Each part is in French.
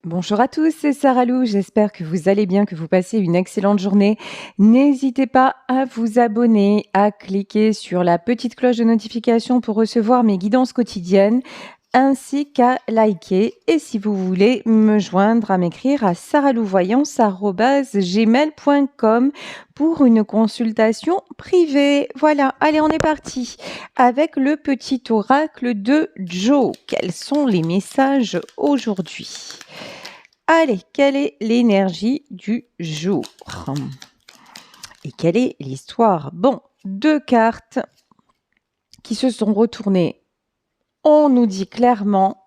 Bonjour à tous, c'est Sarah Lou. J'espère que vous allez bien, que vous passez une excellente journée. N'hésitez pas à vous abonner, à cliquer sur la petite cloche de notification pour recevoir mes guidances quotidiennes, ainsi qu'à liker. Et si vous voulez me joindre, à m'écrire à sarahlouvoyance@gmail.com pour une consultation privée. Voilà, allez, on est parti avec le petit oracle de Joe. Quels sont les messages aujourd'hui? Allez, quelle est l'énergie du jour? Et quelle est l'histoire? Bon, 2 cartes qui se sont retournées. On nous dit clairement,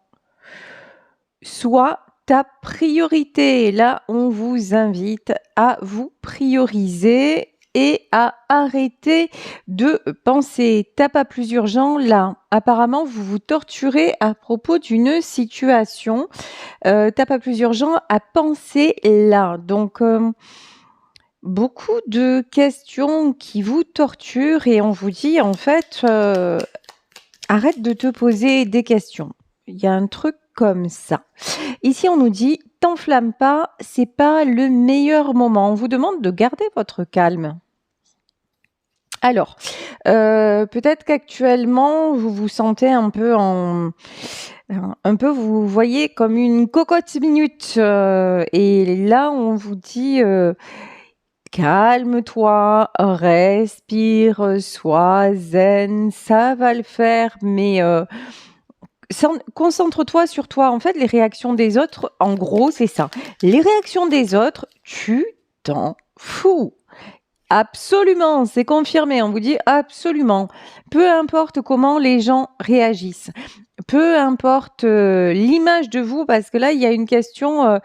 sois ta priorité. Là, on vous invite à vous prioriser et à arrêter de penser. T'as pas plus urgent là. Apparemment, vous vous torturez à propos d'une situation. T'as pas plus urgent à penser là. Donc, beaucoup de questions qui vous torturent et on vous dit en fait, arrête de te poser des questions. Il y a un truc comme ça. Ici, on nous dit, t'enflamme pas, c'est pas le meilleur moment. On vous demande de garder votre calme. Alors, peut-être qu'actuellement, vous vous sentez un peu vous voyez comme une cocotte minute. Et là, on vous dit, calme-toi, respire, sois zen, ça va le faire, mais concentre-toi sur toi. En fait, les réactions des autres, en gros, c'est ça. Les réactions des autres, tu t'en fous. Absolument, c'est confirmé. On vous dit absolument. Peu importe comment les gens réagissent, peu importe l'image de vous, parce que là, il y a une question.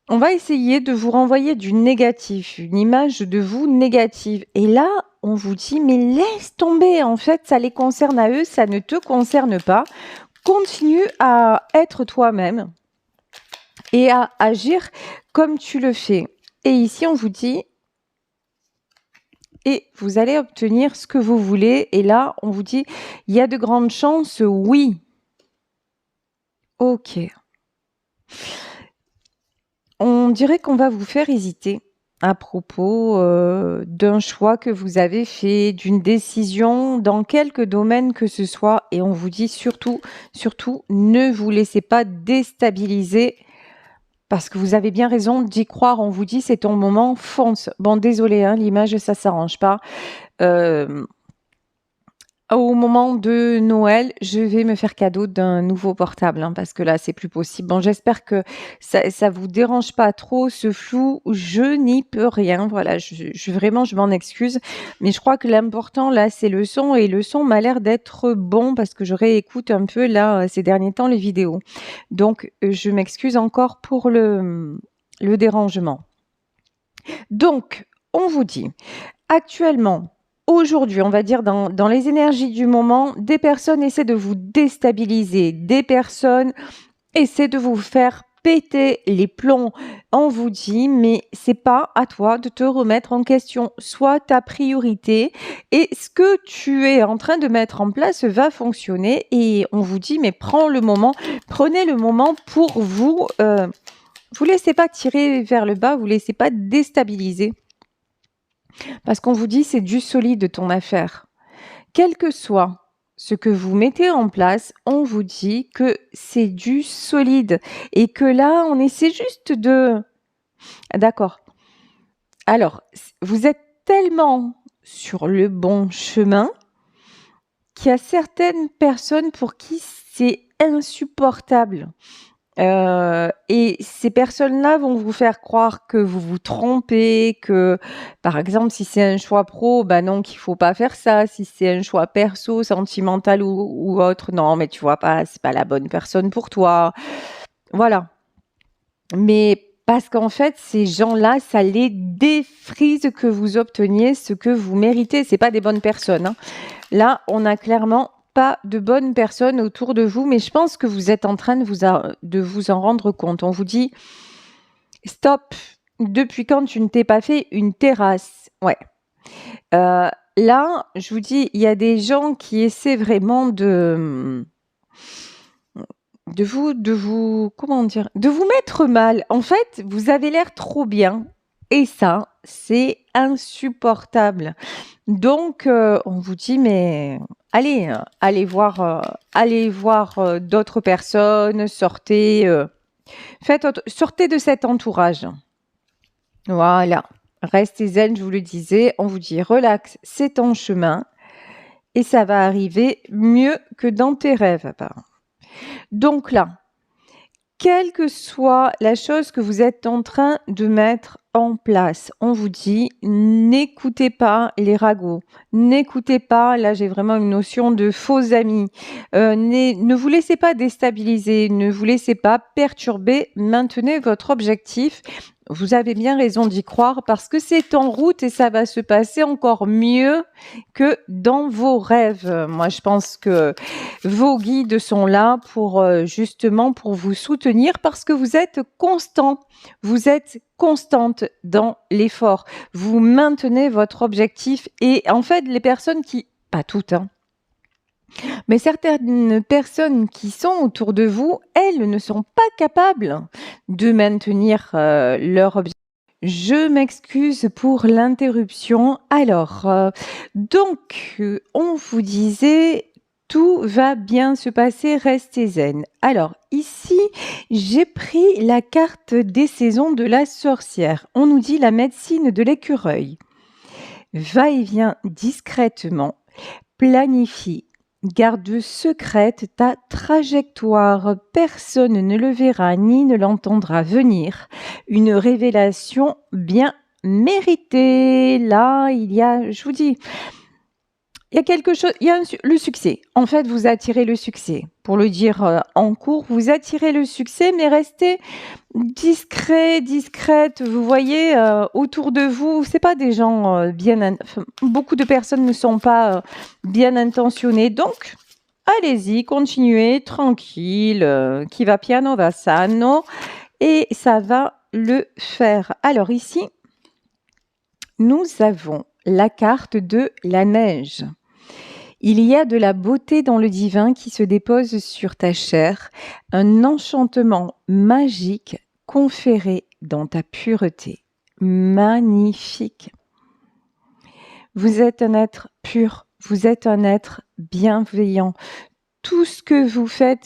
On va essayer de vous renvoyer du négatif, une image de vous négative. Et là, on vous dit, mais laisse tomber. En fait, ça les concerne à eux, ça ne te concerne pas. Continue à être toi-même et à agir comme tu le fais. Et ici, on vous dit, et vous allez obtenir ce que vous voulez. Et là, on vous dit, il y a de grandes chances, oui. Ok. On dirait qu'on va vous faire hésiter à propos d'un choix que vous avez fait, d'une décision dans quelque domaine que ce soit. Et on vous dit surtout, ne vous laissez pas déstabiliser parce que vous avez bien raison d'y croire. On vous dit, c'est ton moment, fonce. Bon, désolé, hein, l'image, ça s'arrange pas. Au moment de Noël, je vais me faire cadeau d'un nouveau portable, hein, parce que là, c'est plus possible. Bon, j'espère que ça vous dérange pas trop, ce flou. Je n'y peux rien. Voilà, vraiment, je m'en excuse. Mais je crois que l'important, là, c'est le son. Et le son m'a l'air d'être bon parce que je réécoute un peu, là, ces derniers temps, les vidéos. Donc, je m'excuse encore pour le dérangement. Donc, on vous dit, actuellement, aujourd'hui, on va dire dans les énergies du moment, des personnes essaient de vous déstabiliser, des personnes essaient de vous faire péter les plombs. On vous dit, mais c'est pas à toi de te remettre en question. Sois ta priorité et ce que tu es en train de mettre en place va fonctionner. Et on vous dit, mais prenez le moment pour vous. Vous laissez pas tirer vers le bas, vous laissez pas déstabiliser. Parce qu'on vous dit, c'est du solide ton affaire. Quel que soit ce que vous mettez en place, on vous dit que c'est du solide et que là, on essaie juste de... D'accord. Alors, vous êtes tellement sur le bon chemin qu'il y a certaines personnes pour qui c'est insupportable. Et ces personnes-là vont vous faire croire que vous vous trompez, que, par exemple, si c'est un choix pro, bah non, qu'il faut pas faire ça. Si c'est un choix perso, sentimental ou autre, non, mais tu vois pas, c'est pas la bonne personne pour toi. Voilà. Mais parce qu'en fait, ces gens-là, ça les défrise que vous obteniez ce que vous méritez. C'est pas des bonnes personnes, hein. Là, on a clairement pas de bonnes personnes autour de vous, mais je pense que vous êtes en train de vous en rendre compte. On vous dit, stop, depuis quand tu ne t'es pas fait une terrasse? Ouais. Là, je vous dis, il y a des gens qui essaient vraiment comment dire? De vous mettre mal. En fait, vous avez l'air trop bien et ça, c'est insupportable. Donc on vous dit: «Mais allez, allez voir, d'autres personnes, sortez, sortez de cet entourage». Voilà. Restez zen, je vous le disais, on vous dit: «Relax, c'est ton chemin et ça va arriver mieux que dans tes rêves apparemment». Donc là, quelle que soit la chose que vous êtes en train de mettre en place, on vous dit: «N'écoutez pas les ragots, n'écoutez pas», là j'ai vraiment une notion de faux amis, ne vous laissez pas déstabiliser, ne vous laissez pas perturber, maintenez votre objectif. Vous avez bien raison d'y croire parce que c'est en route et ça va se passer encore mieux que dans vos rêves. Moi je pense que vos guides sont là pour, justement pour vous soutenir parce que vous êtes constant. Vous êtes constante dans l'effort. Vous maintenez votre objectif et en fait, les personnes qui pas toutes, hein, mais certaines personnes qui sont autour de vous, elles ne sont pas capables de maintenir, leur objectif. Je m'excuse pour l'interruption. Alors, on vous disait: «Tout va bien se passer, restez zen». Alors ici, j'ai pris la carte des saisons de la sorcière. On nous dit: «La médecine de l'écureuil. Va et vient discrètement, planifie, garde secrète ta trajectoire. Personne ne le verra ni ne l'entendra venir. Une révélation bien méritée». Là, je vous dis, il y a quelque chose, il y a le succès. En fait, vous attirez le succès. Pour le dire en cours, vous attirez le succès, mais restez discret, discrète. Vous voyez, autour de vous, c'est pas des gens beaucoup de personnes ne sont pas bien intentionnées. Donc, allez-y, continuez, tranquille. Qui va piano va sano. Et ça va le faire. Alors ici, nous avons la carte de la neige. Il y a de la beauté dans le divin qui se dépose sur ta chair, un enchantement magique conféré dans ta pureté. Magnifique. Vous êtes un être pur, vous êtes un être bienveillant. Tout ce que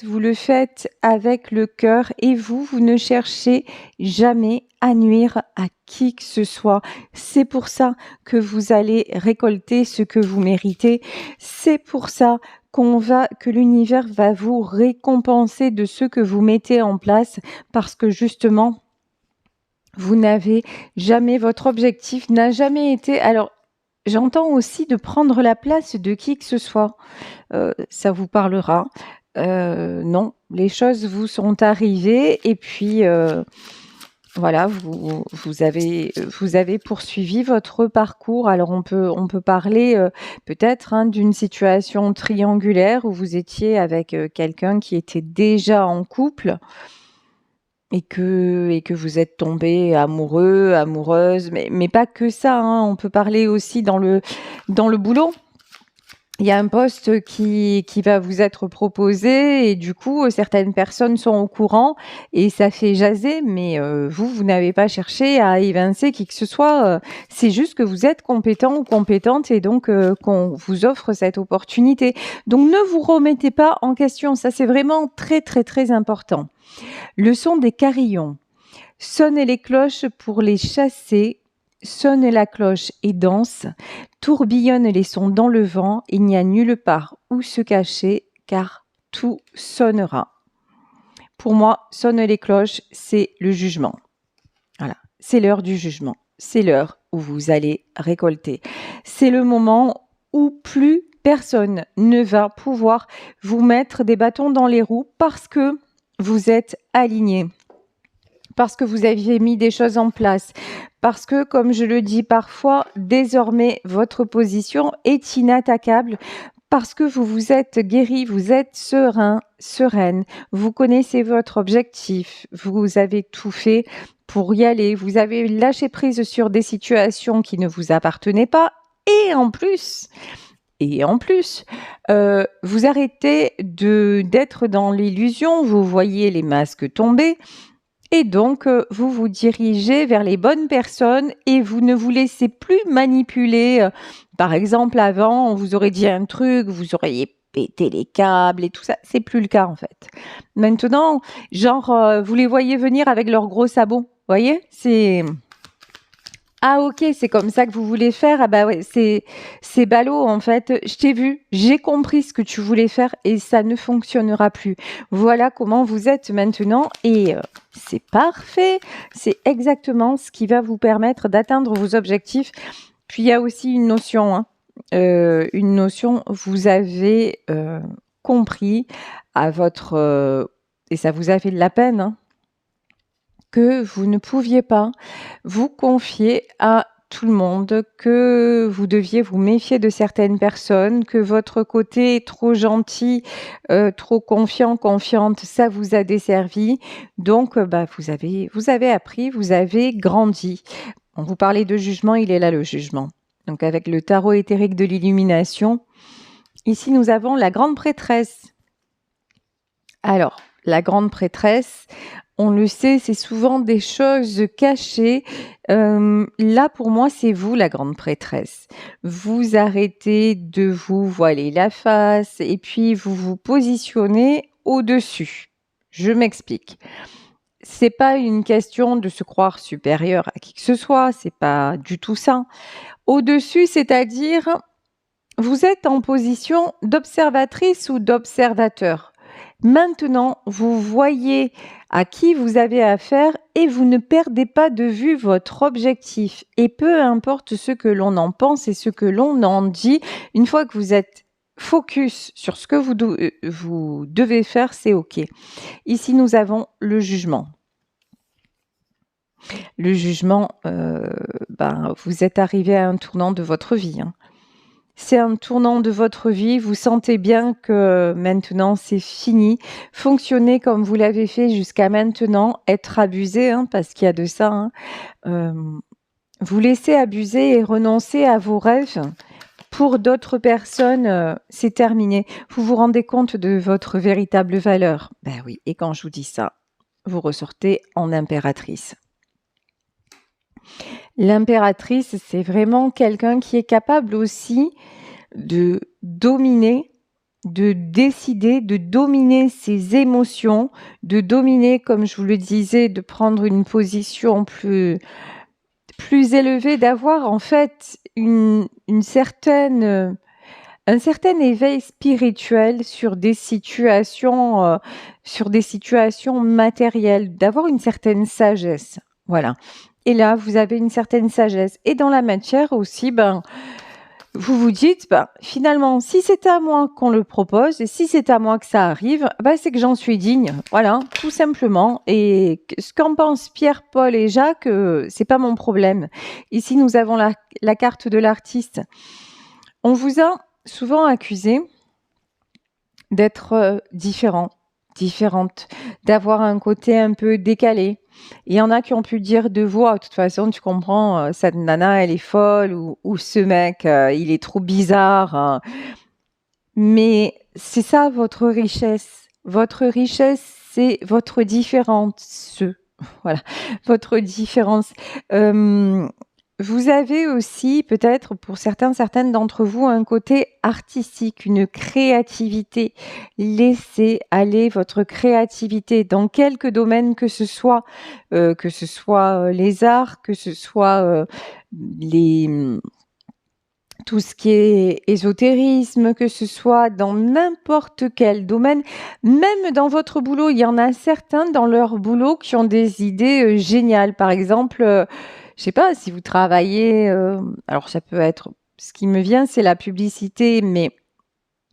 vous le faites avec le cœur et vous ne cherchez jamais à nuire à qui que ce soit. C'est pour ça que vous allez récolter ce que vous méritez. C'est pour ça que l'univers va vous récompenser de ce que vous mettez en place parce que justement, vous n'avez jamais, votre objectif n'a jamais été, alors j'entends aussi de prendre la place de qui que ce soit. Ça vous parlera. Non, les choses vous sont arrivées et puis, voilà, vous avez poursuivi votre parcours. Alors on peut parler, peut-être, hein, d'une situation triangulaire où vous étiez avec, quelqu'un qui était déjà en couple et que vous êtes tombés amoureux, amoureuse, mais pas que ça, hein. On peut parler aussi dans le boulot. Il y a un poste qui va vous être proposé et du coup, certaines personnes sont au courant et ça fait jaser, mais vous n'avez pas cherché à évincer qui que ce soit, c'est juste que vous êtes compétent ou compétente et donc qu'on vous offre cette opportunité. Donc ne vous remettez pas en question, ça c'est vraiment très, très, très important. Le son des carillons. Sonnez les cloches pour les chasser. Sonne la cloche et danse. Tourbillonnent les sons dans le vent. Il n'y a nulle part où se cacher, car tout sonnera. Pour moi, sonne les cloches, c'est le jugement. Voilà, c'est l'heure du jugement. C'est l'heure où vous allez récolter. C'est le moment où plus personne ne va pouvoir vous mettre des bâtons dans les roues parce que vous êtes aligné, parce que vous aviez mis des choses en place, parce que, comme je le dis parfois, désormais, votre position est inattaquable, parce que vous vous êtes guéri, vous êtes serein, sereine, vous connaissez votre objectif, vous avez tout fait pour y aller, vous avez lâché prise sur des situations qui ne vous appartenaient pas, et en plus, Et en plus, vous arrêtez d'être dans l'illusion, vous voyez les masques tomber et donc vous vous dirigez vers les bonnes personnes et vous ne vous laissez plus manipuler. Par exemple, avant, on vous aurait dit un truc, vous auriez pété les câbles et tout ça. C'est plus le cas, en fait. Maintenant, genre, vous les voyez venir avec leurs gros sabots, voyez? C'est ah OK, c'est comme ça que vous voulez faire? Ah bah ouais, c'est ballot en fait. Je t'ai vu, j'ai compris ce que tu voulais faire et ça ne fonctionnera plus. Voilà comment vous êtes maintenant et c'est parfait. C'est exactement ce qui va vous permettre d'atteindre vos objectifs. Puis il y a aussi une notion, vous avez, compris à votre, et ça vous a fait de la peine, hein, que vous ne pouviez pas vous confier à tout le monde, que vous deviez vous méfier de certaines personnes, que votre côté trop gentil, trop confiant, confiante, ça vous a desservi. Donc, bah, vous avez appris, vous avez grandi. On vous parlait de jugement, il est là le jugement. Donc, avec le tarot éthérique de l'illumination, ici nous avons la grande prêtresse. Alors, la grande prêtresse, on le sait, c'est souvent des choses cachées. Là, pour moi, c'est vous la grande prêtresse. Vous arrêtez de vous voiler la face et puis vous vous positionnez au-dessus. Je m'explique. C'est pas une question de se croire supérieur à qui que ce soit, c'est pas du tout ça. Au-dessus, c'est-à-dire, vous êtes en position d'observatrice ou d'observateur. Maintenant, vous voyez à qui vous avez affaire et vous ne perdez pas de vue votre objectif. Et peu importe ce que l'on en pense et ce que l'on en dit, une fois que vous êtes focus sur ce que vous devez faire, c'est OK. Ici, nous avons le jugement. Le jugement, vous êtes arrivé à un tournant de votre vie, hein. C'est un tournant de votre vie, vous sentez bien que maintenant c'est fini. Fonctionner comme vous l'avez fait jusqu'à maintenant, être abusé, hein, parce qu'il y a de ça, hein. Vous laissez abuser et renoncer à vos rêves pour d'autres personnes, c'est terminé. Vous vous rendez compte de votre véritable valeur. Ben oui, et quand je vous dis ça, vous ressortez en impératrice. L'impératrice, c'est vraiment quelqu'un qui est capable aussi de dominer, de décider, de dominer ses émotions, de dominer, comme je vous le disais, de prendre une position plus élevée, d'avoir en fait une certaine, un certain éveil spirituel sur des situations matérielles, d'avoir une certaine sagesse. Voilà. Et là, vous avez une certaine sagesse. Et dans la matière aussi, vous vous dites, finalement, si c'est à moi qu'on le propose et si c'est à moi que ça arrive, c'est que j'en suis digne. Voilà, tout simplement. Et ce qu'en pensent Pierre, Paul et Jacques, c'est pas mon problème. Ici, nous avons la carte de l'artiste. On vous a souvent accusé d'être différente, d'avoir un côté un peu décalé. Il y en a qui ont pu dire de vous: «Ah, de toute façon, tu comprends, cette nana, elle est folle» ou «Ce mec, il est trop bizarre, hein». Mais c'est ça votre richesse. Votre richesse, c'est votre différence. Voilà, votre différence. Vous avez aussi peut-être pour certaines d'entre vous un côté artistique, une créativité. Laissez aller votre créativité dans quelque domaine que ce soit les arts, que ce soit tout ce qui est ésotérisme, que ce soit dans n'importe quel domaine, même dans votre boulot. Il y en a certains dans leur boulot qui ont des idées géniales. Par exemple, je sais pas si vous travaillez, alors ça peut être, ce qui me vient, c'est la publicité, mais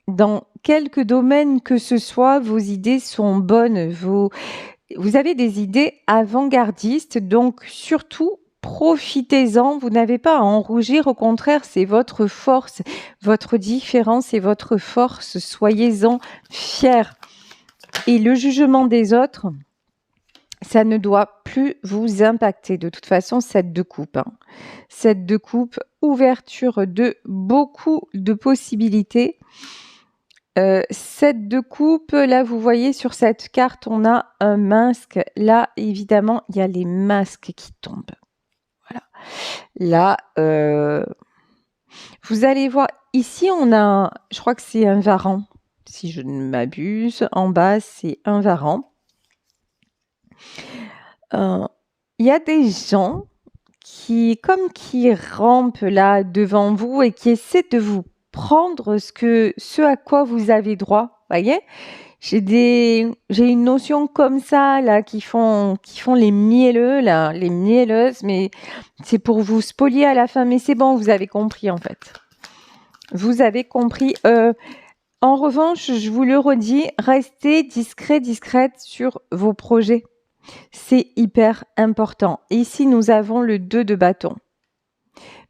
dans quelque domaine que ce soit, vos idées sont bonnes. Vous avez des idées avant-gardistes, donc surtout, profitez-en. Vous n'avez pas à en rougir, au contraire, c'est votre force, votre différence et votre force. Soyez-en fiers. Et le jugement des autres, ça ne doit plus plus vous impacter. De toute façon, 7 de coupe, hein. 7 de coupe, ouverture de beaucoup de possibilités. 7 de coupe, là, vous voyez sur cette carte, on a un masque. Là, évidemment, il y a les masques qui tombent. Voilà. Là, vous allez voir, ici, on a, je crois que c'est un varan, si je ne m'abuse. En bas, c'est un varan. Il y a des gens qui rampent là devant vous et qui essaient de vous prendre ce à quoi vous avez droit, voyez? J'ai une notion comme ça là qui font les mielleux là, les mielleuses, mais c'est pour vous spolier à la fin. Mais c'est bon, vous avez compris en fait. Vous avez compris. En revanche, je vous le redis, restez discret, discrète sur vos projets. C'est hyper important. Ici, nous avons le 2 de bâton.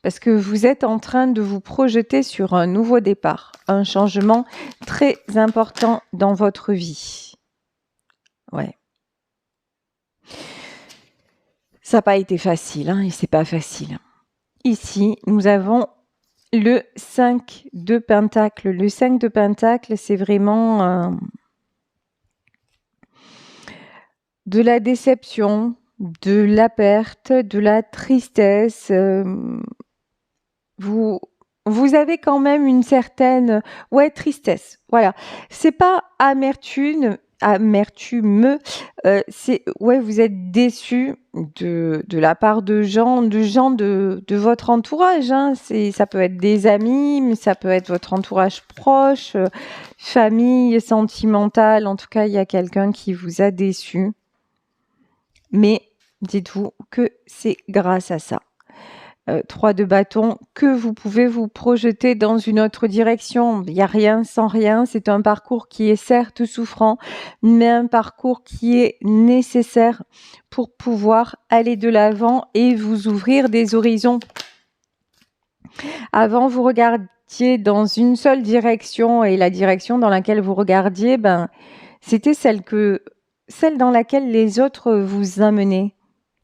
Parce que vous êtes en train de vous projeter sur un nouveau départ, un changement très important dans votre vie. Ouais. Ça n'a pas été facile, hein, et c'est pas facile. Ici, nous avons le 5 de Pentacle. Le 5 de Pentacle, c'est vraiment de la déception, de la perte, de la tristesse. Vous avez quand même une certaine tristesse. Voilà. C'est pas amertume, c'est vous êtes déçu de la part de gens de votre entourage, hein. Ça peut être des amis, mais ça peut être votre entourage proche, famille sentimentale. En tout cas, il y a quelqu'un qui vous a déçu. Mais dites-vous que c'est grâce à ça. 3 de bâton, que vous pouvez vous projeter dans une autre direction. Il n'y a rien sans rien. C'est un parcours qui est certes souffrant, mais un parcours qui est nécessaire pour pouvoir aller de l'avant et vous ouvrir des horizons. Avant, vous regardiez dans une seule direction et la direction dans laquelle vous regardiez, c'était celle dans laquelle les autres vous amenaient.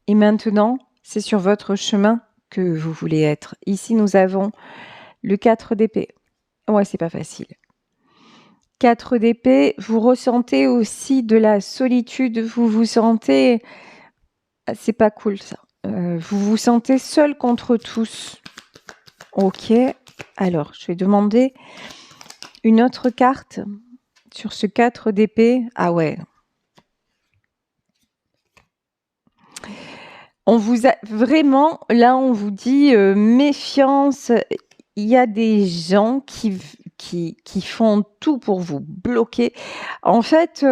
Et maintenant, c'est sur votre chemin que vous voulez être. Ici, nous avons le 4 d'épée. Ouais, c'est pas facile. 4 d'épée, vous ressentez aussi de la solitude, vous vous sentez... C'est pas cool, ça. Vous vous sentez seul contre tous. Ok, alors, je vais demander une autre carte sur ce 4 d'épée. Ah ouais. On vous a vraiment, là, on vous dit méfiance. Il y a des gens qui font tout pour vous bloquer. En fait,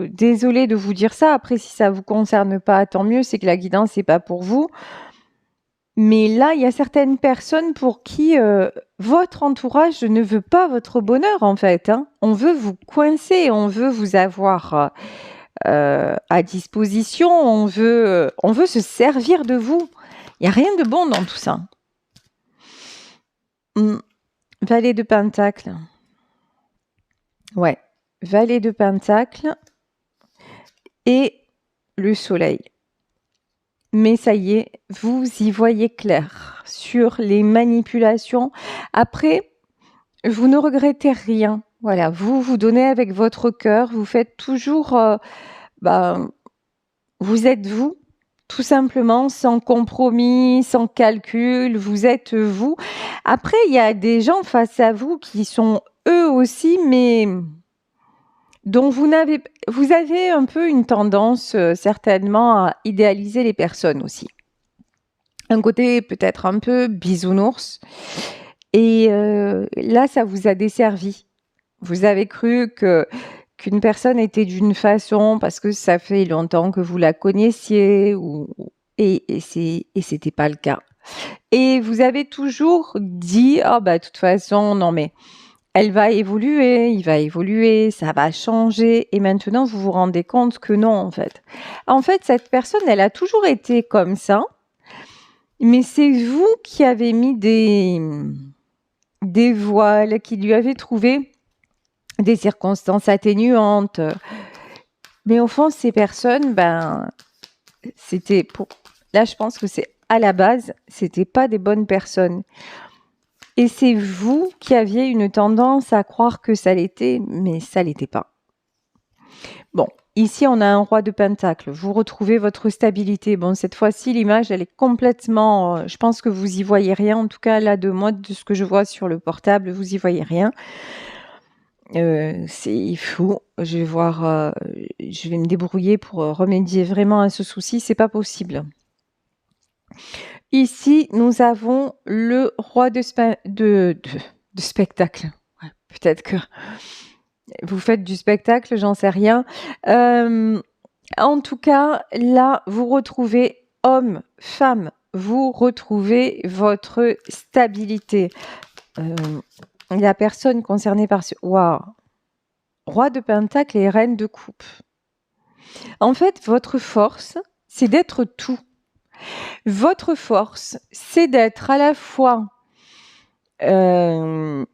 désolée de vous dire ça. Après, si ça vous concerne pas, tant mieux. C'est que la guidance, c'est pas pour vous. Mais là, il y a certaines personnes pour qui votre entourage ne veut pas votre bonheur, en fait, hein. On veut vous coincer, on veut vous avoir à disposition, on veut se servir de vous. Il n'y a rien de bon dans tout ça. Valet de Pentacle. Ouais, Valet de Pentacle et le Soleil. Mais ça y est, vous y voyez clair sur les manipulations. Après, vous ne regrettez rien. Voilà, vous donnez avec votre cœur, vous faites toujours... vous êtes vous, tout simplement, sans compromis, sans calcul, vous êtes vous. Après, il y a des gens face à vous qui sont eux aussi, mais dont vous avez un peu une tendance certainement à idéaliser les personnes aussi. Un côté peut-être un peu bisounours. Et là, ça vous a desservi. Vous avez cru qu'une personne était d'une façon parce que ça fait longtemps que vous la connaissiez et c'était pas le cas. Et vous avez toujours dit de toute façon non mais elle va évoluer, il va évoluer, ça va changer et maintenant vous vous rendez compte que non en fait. En fait, cette personne, elle a toujours été comme ça. Mais c'est vous qui avez mis des voiles, qui lui avez trouvé des circonstances atténuantes. Mais au fond, ces personnes, c'était pour... Là, je pense que c'est à la base, c'était pas des bonnes personnes. Et c'est vous qui aviez une tendance à croire que ça l'était, mais ça l'était pas. Bon, ici, on a un roi de pentacle. Vous retrouvez votre stabilité. Bon, cette fois-ci, l'image, elle est complètement... je pense que vous y voyez rien. En tout cas, là, de moi, de ce que je vois sur le portable, vous y voyez rien. C'est fou. Je vais voir, je vais me débrouiller pour remédier vraiment à ce souci. C'est pas possible. Ici, nous avons le roi de spectacle. Ouais, peut-être que vous faites du spectacle, j'en sais rien. En tout cas, là, vous retrouvez homme, femme, vous retrouvez votre stabilité. La personne concernée par ce... Waouh! Roi de pentacle et reine de coupe. En fait, votre force, c'est d'être tout. Votre force, c'est d'être à la fois une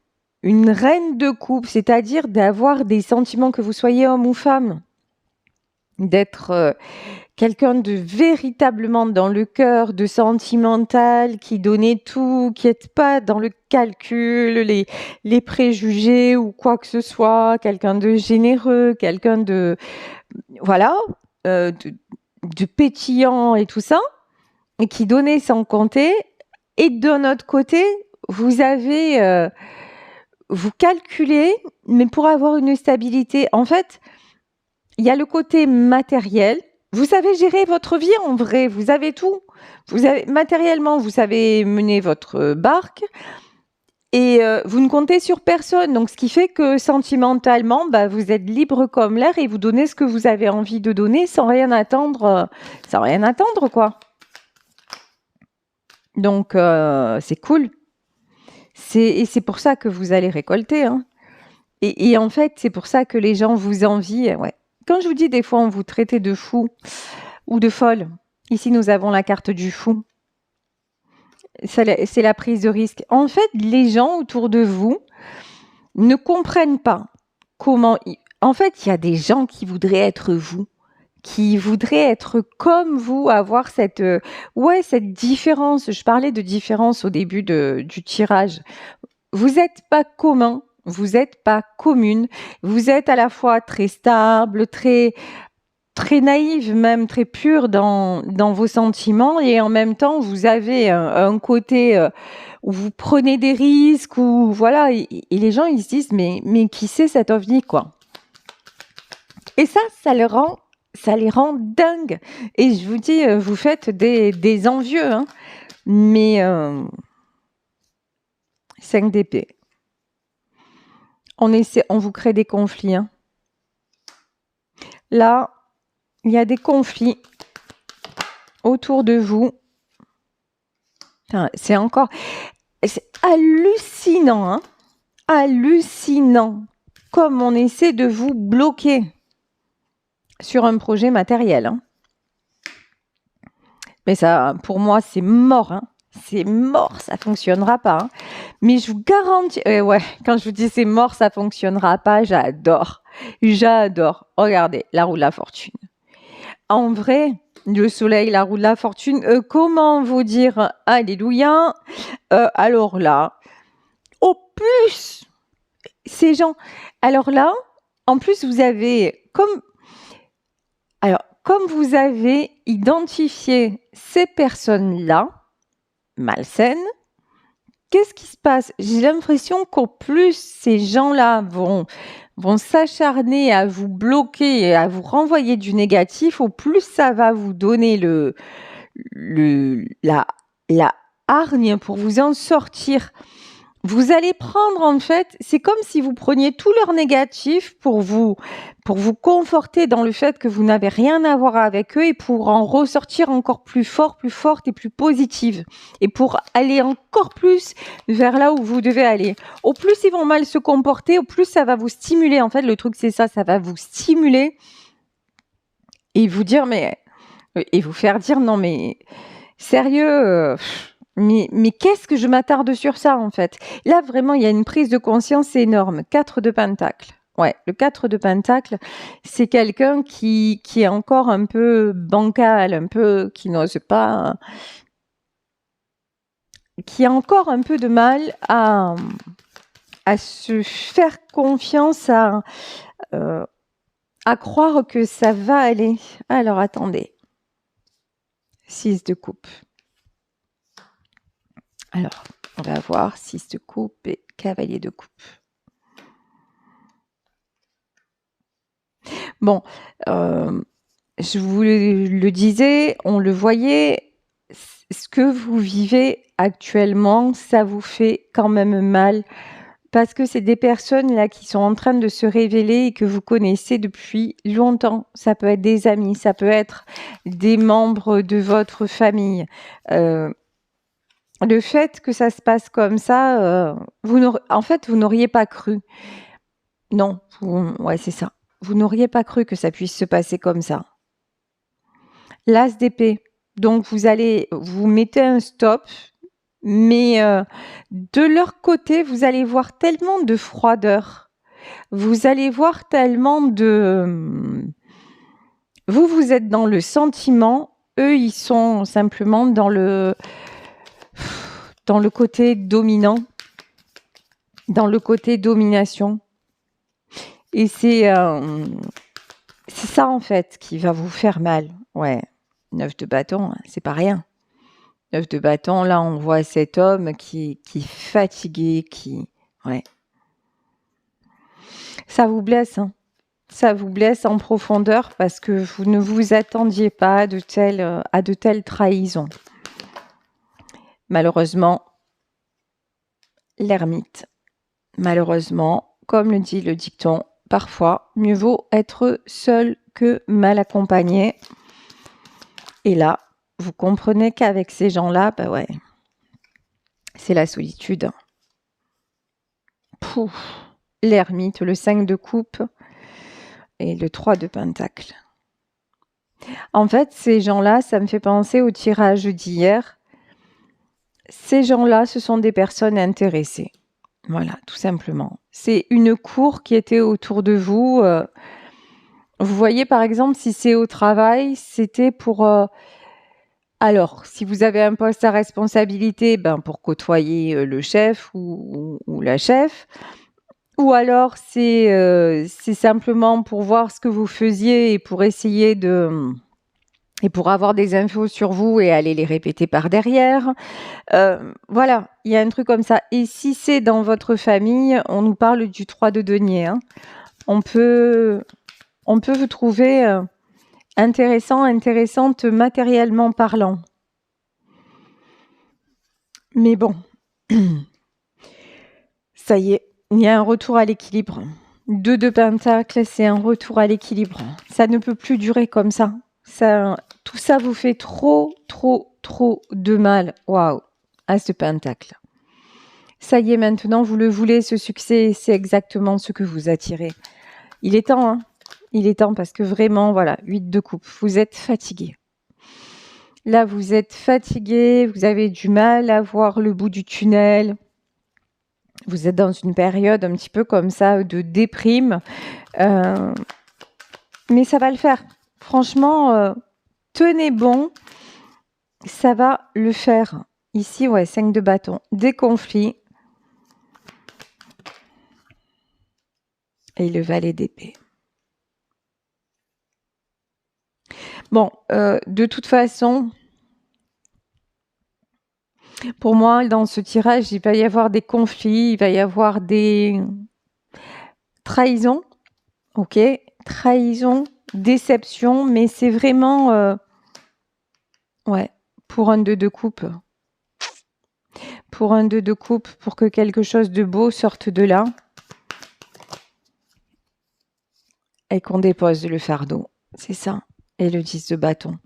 reine de coupe, c'est-à-dire d'avoir des sentiments, que vous soyez homme ou femme, d'être quelqu'un de véritablement dans le cœur, de sentimental, qui donnait tout, qui n'est pas dans le calcul, les préjugés ou quoi que ce soit, quelqu'un de généreux, quelqu'un de... Voilà, de pétillant et tout ça, et qui donnait sans compter. Et d'un autre côté, vous avez... vous calculez, mais pour avoir une stabilité, en fait, il y a le côté matériel. Vous savez gérer votre vie en vrai, vous avez tout. Matériellement, vous savez mener votre barque et vous ne comptez sur personne. Donc, ce qui fait que sentimentalement, vous êtes libre comme l'air et vous donnez ce que vous avez envie de donner sans rien attendre, quoi. Donc, c'est cool. Et c'est pour ça que vous allez récolter. Hein. Et en fait, c'est pour ça que les gens vous envient. Ouais. Quand je vous dis des fois, on vous traitait de fou ou de folle. Ici, nous avons la carte du fou. C'est la prise de risque. En fait, les gens autour de vous ne comprennent pas comment... En fait, il y a des gens qui voudraient être vous, qui voudraient être comme vous, avoir cette différence. Je parlais de différence au début du tirage. Vous n'êtes pas commun, vous n'êtes pas commune. Vous êtes à la fois très stable, très naïve, même très pure dans vos sentiments, et en même temps, vous avez un côté où vous prenez des risques, ou voilà, et les gens ils se disent mais qui c'est cet ovni, quoi. Et ça les rend dingues. Et je vous dis, vous faites des envieux, hein. Mais 5 d'épée. On vous crée des conflits. Hein. Là, il y a des conflits autour de vous. C'est hallucinant, hein. Hallucinant. Comme on essaie de vous bloquer sur un projet matériel. Hein. Mais ça, pour moi, c'est mort. Hein. C'est mort, ça fonctionnera pas. Hein. Mais je vous garantis... ouais, quand je vous dis c'est mort, ça fonctionnera pas, j'adore. J'adore. Regardez, la roue de la fortune. En vrai, le soleil, la roue de la fortune, comment vous dire alléluia. Alors là, au plus, ces gens... Alors là, en plus, vous avez... Comme vous avez identifié ces personnes-là, malsaines, qu'est-ce qui se passe? J'ai l'impression qu'au plus ces gens-là vont s'acharner à vous bloquer et à vous renvoyer du négatif, au plus ça va vous donner la hargne pour vous en sortir. Vous allez prendre, en fait, c'est comme si vous preniez tout leur négatif pour vous conforter dans le fait que vous n'avez rien à voir avec eux et pour en ressortir encore plus fort, plus forte et plus positive. Et pour aller encore plus vers là où vous devez aller. Au plus ils vont mal se comporter, au plus ça va vous stimuler. En fait, le truc, c'est ça va vous stimuler et vous dire, et vous faire dire, non, mais sérieux, mais qu'est-ce que je m'attarde sur ça, en fait? Là, vraiment, il y a une prise de conscience énorme. 4 de pentacle. Ouais, le 4 de pentacle, c'est quelqu'un qui est encore un peu bancal, un peu qui n'ose pas, qui a encore un peu de mal à se faire confiance, à croire que ça va aller. Alors attendez. 6 de coupe. Alors, on va voir 6 de coupe et cavalier de coupe. Bon, je vous le disais, on le voyait, ce que vous vivez actuellement, ça vous fait quand même mal parce que c'est des personnes là qui sont en train de se révéler et que vous connaissez depuis longtemps. Ça peut être des amis, ça peut être des membres de votre famille. Le fait que ça se passe comme ça, en fait, vous n'auriez pas cru. Non, ouais, c'est ça. Vous n'auriez pas cru que ça puisse se passer comme ça. L'as d'épée. Donc vous mettez un stop, mais de leur côté, vous allez voir tellement de froideur. Vous allez voir tellement de... Vous êtes dans le sentiment, eux, ils sont simplement dans le côté dominant, dans le côté domination. Et c'est ça, en fait, qui va vous faire mal. Ouais, 9 de bâton, c'est pas rien. 9 de bâton, là, on voit cet homme qui est fatigué, ouais. Ça vous blesse, hein. Ça vous blesse en profondeur parce que vous ne vous attendiez pas à de telles trahisons. Malheureusement, l'ermite. Malheureusement, comme le dit le dicton, parfois, mieux vaut être seul que mal accompagné. Et là, vous comprenez qu'avec ces gens-là, bah ouais, c'est la solitude. Pouf, l'ermite, le 5 de coupe et le 3 de pentacle. En fait, ces gens-là, ça me fait penser au tirage d'hier. Ces gens-là, ce sont des personnes intéressées. Voilà, tout simplement. C'est une cour qui était autour de vous. Vous voyez, par exemple, si c'est au travail, c'était pour... alors, si vous avez un poste à responsabilité, ben, pour côtoyer le chef ou la chef. Ou alors, c'est simplement pour voir ce que vous faisiez et pour essayer de... et pour avoir des infos sur vous et aller les répéter par derrière. Voilà, il y a un truc comme ça. Et si c'est dans votre famille, on nous parle du 3 de denier. Hein. On peut vous trouver intéressante matériellement parlant. Mais bon, ça y est, il y a un retour à l'équilibre. 2 de pentacle, c'est un retour à l'équilibre. Ça ne peut plus durer comme ça. Tout ça vous fait trop de mal. Waouh, As de pentacle. Ça y est, maintenant, vous le voulez, ce succès, c'est exactement ce que vous attirez. Il est temps, hein. Il est temps parce que vraiment, voilà, 8 de coupe, vous êtes fatigué. Là, vous êtes fatigué, vous avez du mal à voir le bout du tunnel. Vous êtes dans une période un petit peu comme ça de déprime. Mais ça va le faire. Franchement, tenez bon. Ça va le faire. Ici, ouais, 5 de bâton. Des conflits. Et le valet d'épée. Bon, de toute façon, pour moi, dans ce tirage, il va y avoir des conflits, il va y avoir des trahisons. Ok, trahison, déception, mais c'est vraiment... ouais, pour un 2 de coupe. Pour un 2 de coupe, pour que quelque chose de beau sorte de là. Et qu'on dépose le fardeau. C'est ça. Et le 10 de bâton.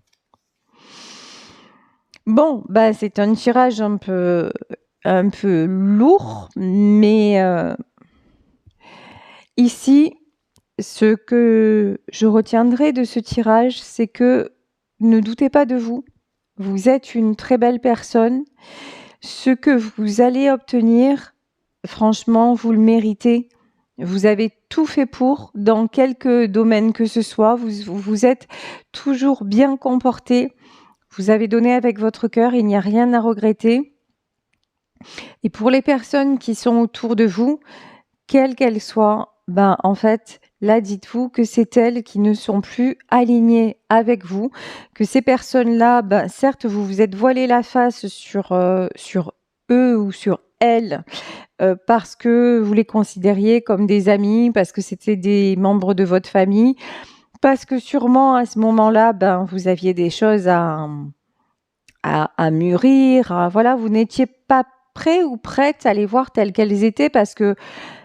Bon, bah c'est un tirage un peu lourd, mais ici, ce que je retiendrai de ce tirage, c'est que ne doutez pas de vous. Vous êtes une très belle personne. Ce que vous allez obtenir, franchement, vous le méritez. Vous avez tout fait pour, dans quelque domaine que ce soit. Vous êtes toujours bien comporté. Vous avez donné avec votre cœur. Il n'y a rien à regretter. Et pour les personnes qui sont autour de vous, quelles qu'elles soient, ben, en fait, là, dites-vous que c'est elles qui ne sont plus alignées avec vous, que ces personnes-là, ben, certes, vous vous êtes voilé la face sur eux ou sur elles, parce que vous les considériez comme des amis, parce que c'était des membres de votre famille, parce que sûrement à ce moment-là, ben, vous aviez des choses à mûrir, voilà, vous n'étiez pas prêt ou prête à les voir telles qu'elles étaient parce que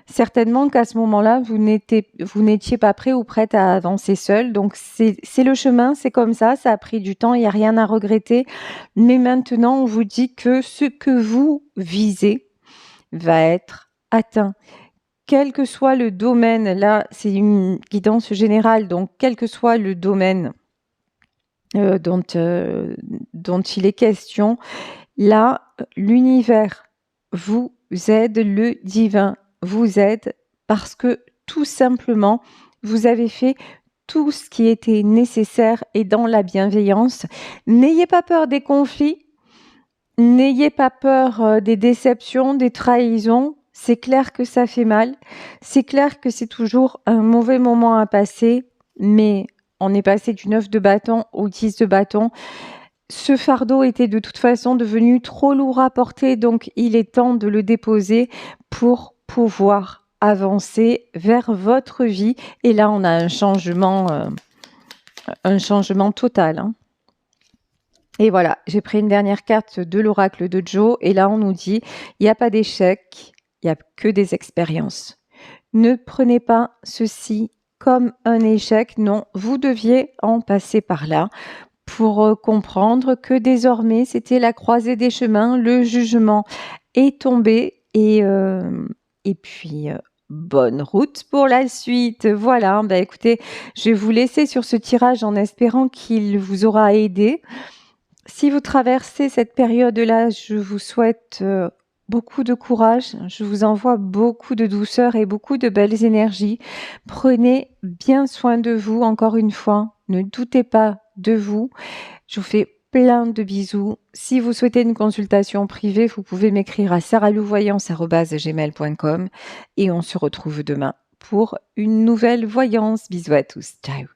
certainement qu'à ce moment-là, vous n'étiez pas prêt ou prête à avancer seul. Donc c'est le chemin, c'est comme ça a pris du temps, il y a rien à regretter. Mais maintenant, on vous dit que ce que vous visez va être atteint. Quel que soit le domaine, là, c'est une guidance générale, donc quel que soit le domaine dont il est question, là, l'univers vous aide, le divin vous aide parce que tout simplement, vous avez fait tout ce qui était nécessaire et dans la bienveillance. N'ayez pas peur des conflits, n'ayez pas peur des déceptions, des trahisons. C'est clair que ça fait mal, c'est clair que c'est toujours un mauvais moment à passer, mais on est passé du 9 de bâton au 10 de bâton. Ce fardeau était de toute façon devenu trop lourd à porter, donc il est temps de le déposer pour pouvoir avancer vers votre vie. Et là, on a un changement total, hein. Et voilà, j'ai pris une dernière carte de l'oracle de Joe, et là, on nous dit, il n'y a pas d'échec, il n'y a que des expériences. Ne prenez pas ceci comme un échec, non, vous deviez en passer par là pour comprendre que désormais, c'était la croisée des chemins, le jugement est tombé et puis bonne route pour la suite. Voilà, bah écoutez, je vais vous laisser sur ce tirage en espérant qu'il vous aura aidé. Si vous traversez cette période-là, je vous souhaite beaucoup de courage, je vous envoie beaucoup de douceur et beaucoup de belles énergies. Prenez bien soin de vous, encore une fois, ne doutez pas de vous. Je vous fais plein de bisous. Si vous souhaitez une consultation privée, vous pouvez m'écrire à saralouvoyance@gmail.com et on se retrouve demain pour une nouvelle voyance. Bisous à tous. Ciao.